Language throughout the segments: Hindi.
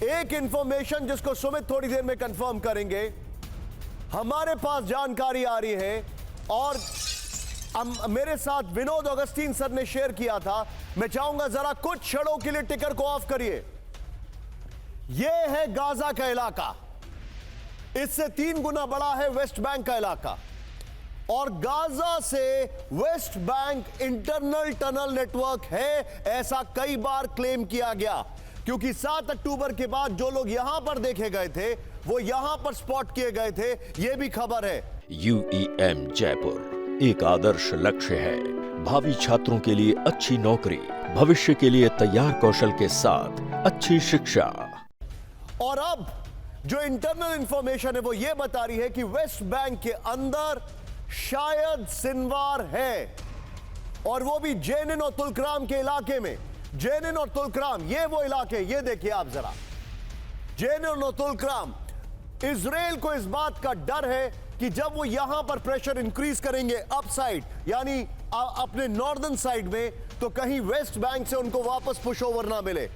एक इंफॉर्मेशन जिसको सुमित थोड़ी देर में कंफर्म करेंगे, हमारे पास जानकारी आ रही है और मेरे साथ विनोद अगस्तीन सर ने शेयर किया था। मैं चाहूंगा जरा कुछ क्षणों के लिए टिकर को ऑफ करिए। यह है गाजा का इलाका, इससे 3 गुना बड़ा है वेस्ट बैंक का इलाका, और गाजा से West Bank internal tunnel network है, ऐसा कई बार क्लेम किया गया, क्योंकि 7 अक्टूबर के बाद जो लोग यहां पर देखे गए थे वो यहां पर स्पॉट किए गए थे, यह भी खबर है। UEM जयपुर एक आदर्श लक्ष्य है। भावी छात्रों के लिए अच्छी नौकरी, भविष्य के लिए तैयार कौशल के साथ अच्छी शिक्षा। और अब जो इंटरनल इंफॉर्मेशन है वो ये बता रही है कि वेस्ट बैंक के अंदर शायद सिनवार है, और वो भी जेनिन और तुलकराम के इलाके में। जेनिन और तुलकराम ये वो इलाके, ये देखिए आप जरा, जेनिन और तुलकराम। इजराइल को इस बात का डर है कि जब वो यहां पर प्रेशर इंक्रीज करेंगे अप साइड, यानी अपने नॉर्दर्न साइड में, तो कहीं वेस्ट बैंक से उनको वापस पुश ओवर ना मिले।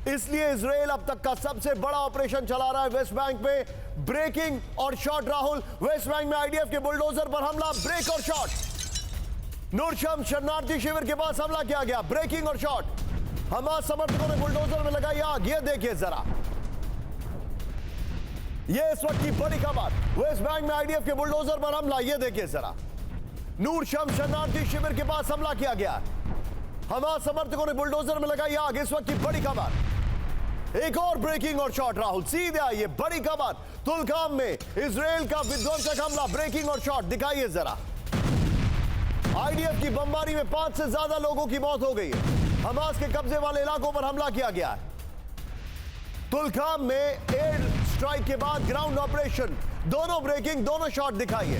इसलिए इजराइल अब तक का सबसे बड़ा ऑपरेशन चला रहा है वेस्ट बैंक में, ब्रेकिंग और शॉट। राहुल, वेस्ट बैंक में आईडीएफ के बुलडोजर पर हमला, ब्रेक और शॉट। नूरशम शरणार्थी शिविर के पास हमला किया गया, ब्रेकिंग और शॉट। हमास समर्थकों ने बुलडोजर में लगाई आग, ये देखिए जरा, ये इस वक्त की बड़ी खबर। वेस्ट बैंक में आईडीएफ के बुलडोजर पर हमला, ये देखिए जरा। नूरशम शरणार्थी शिविर के पास हमला किया गया, हमास समर्थकों ने बुलडोजर में लगाई आग, इस वक्त की बड़ी खबर। एक और ब्रेकिंग और शॉट राहुल, सीधे आइए, बड़ी खबर। तुलकाम में इजराइल का विध्वंसक हमला, ब्रेकिंग और शॉट, दिखाइए जरा। आईडीएफ की बमबारी में 5 से ज्यादा लोगों की मौत हो गई है। हमास के कब्जे वाले इलाकों पर हमला किया गया है। तुलकाम में एयर स्ट्राइक के बाद ग्राउंड ऑपरेशन, दोनों ब्रेकिंग, दोनों शॉट दिखाइए।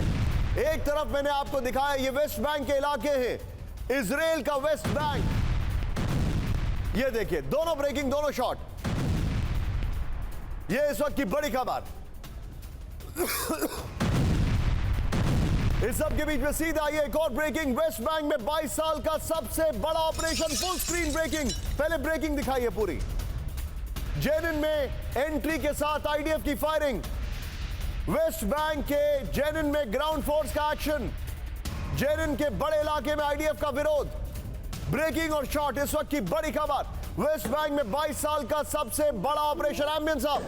एक तरफ मैंने आपको दिखाया ये वेस्ट बैंक के इलाके हैं, इजराइल का वेस्ट बैंक, ये देखिए, दोनों ब्रेकिंग, दोनों शॉट। ये इस वक्त की बड़ी खबर। इस सब के बीच में सीधा ये एक और ब्रेकिंग, वेस्ट बैंक में 22 साल का सबसे बड़ा ऑपरेशन, फुल स्क्रीन ब्रेकिंग। पहले ब्रेकिंग दिखाइए पूरी। जेनिन में एंट्री के साथ आईडीएफ की फायरिंग, वेस्ट बैंक के जेनिन में ग्राउंड फोर्स का एक्शन, जेनिन के बड़े इलाके में आईडीएफ का विरोध, ब्रेकिंग और शॉट। इस वक्त की बड़ी खबर, वेस्ट बैंक में 22 साल का सबसे बड़ा ऑपरेशन। एम्बियंस साहब,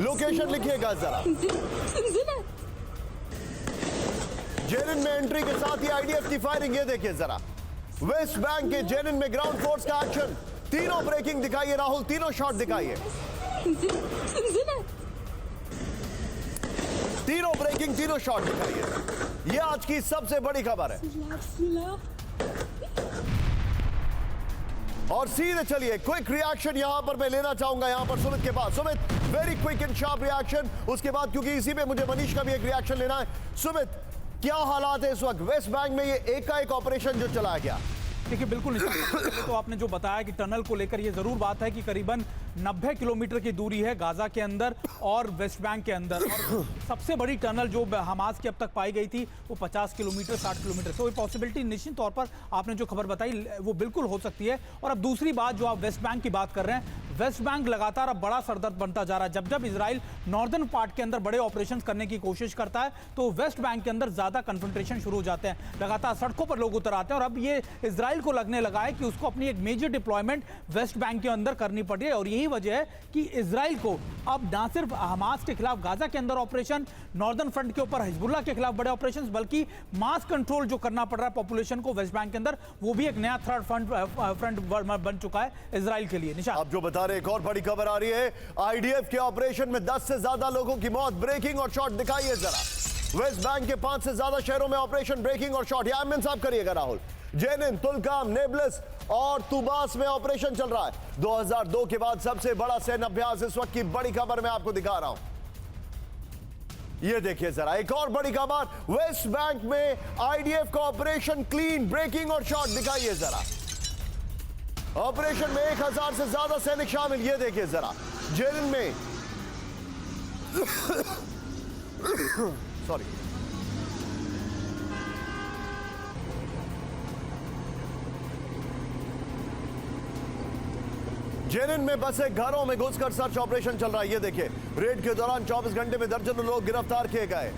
लोकेशन लिखिएगा जरा। जेनिन में एंट्री के साथ ही आईडीएफ की फायरिंग, ये देखिए जरा। वेस्ट बैंक के जेनिन में ग्राउंड फोर्स का एक्शन, तीनों ब्रेकिंग दिखाइए राहुल, तीनों शॉट दिखाइए। तीनों ब्रेकिंग, तीनों शॉट दिखाइए। ये आज की सबसे बड़ी खबर है। और सीधे चलिए, क्विक रिएक्शन यहां पर मैं लेना चाहूंगा, यहां पर सुमित के पास। Sumit, very quick and sharp reaction. उसके बाद, क्योंकि इसी पे मुझे मनीष का भी एक रिएक्शन लेना है। सुमित, क्या हालात है इस वक्त वेस्ट बैंक में, ये एकाएक ऑपरेशन जो चलाया गया? देखिए, बिल्कुल तो आपने जो बताया कि टनल को लेकर ये जरूर बात है कि करीबन 90 किलोमीटर की दूरी है गाजा के अंदर और वेस्ट बैंक के अंदर, और सबसे बड़ी टनल जो हमास की अब तक पाई गई थी वो 50 किलोमीटर 60 किलोमीटर। तो ये पॉसिबिलिटी निश्चित तौर पर आपने जो खबर बताई वो बिल्कुल हो सकती है। और अब दूसरी बात, जो आप वेस्ट बैंक की बात कर रहे हैं, वेस्ट बैंक लगातार अब बड़ा सरदर्द बनता जा रहा है। जब जब इजराइल नॉर्दर्न पार्ट के अंदर बड़े ऑपरेशन करने की कोशिश करता है तो वेस्ट बैंक के अंदर ज्यादा कन्फ्रंटेशन शुरू हो जाते हैं, लगातार सड़कों पर लोग उतर आते हैं। और अब ये इजराइल को लगने लगा है कि उसको अपनी एक मेजर डिप्लॉयमेंट वेस्ट बैंक के अंदर करनी पड़ रही है। और यही वजह है कि इजराइल को अब ना सिर्फ हमास के खिलाफ गाजा के अंदर ऑपरेशन, नॉर्दर्न फ्रंट के ऊपर हिजबुल्लाह के खिलाफ बड़े ऑपरेशन, बल्कि मास कंट्रोल जो करना पड़ रहा है पॉपुलेशन को वेस्ट बैंक के अंदर, वो भी एक नया थर्ड फ्रंट बन चुका है इजराइल के लिए। निशान, आप जो बता रहे, एक और बड़ी खबर आ रही है, आईडीएफ के ऑपरेशन में 10 से ज्यादा लोगों की मौत, ब्रेकिंग और शॉट दिखाइए जरा। वेस्ट बैंक के 5 से ज्यादा शहरों में ऑपरेशन, ब्रेकिंग और शॉट। या एमएन साहब करिएगा राहुल। जेनिन, तुलकाम, नेबलस और तुबास में ऑपरेशन चल रहा है। 2002 के बाद सबसे बड़ा सैन्य अभ्यास, इस वक्त की बड़ी खबर मैं आपको दिखा रहा हूं। ये देखिए जरा, एक और बड़ी खबर, वेस्ट बैंक में आईडीएफ का ऑपरेशन क्लीन, ब्रेकिंग और शॉट दिखाइए जरा। ऑपरेशन में 1000 से ज्यादा सैनिक शामिल, ये देखिए जरा। जेनिन में सॉरी, जेनिन में बसे घरों में घुसकर सर्च ऑपरेशन चल रहा है। ये देखिए, रेड के दौरान 24 घंटे में दर्जनों लोग गिरफ्तार किए गए।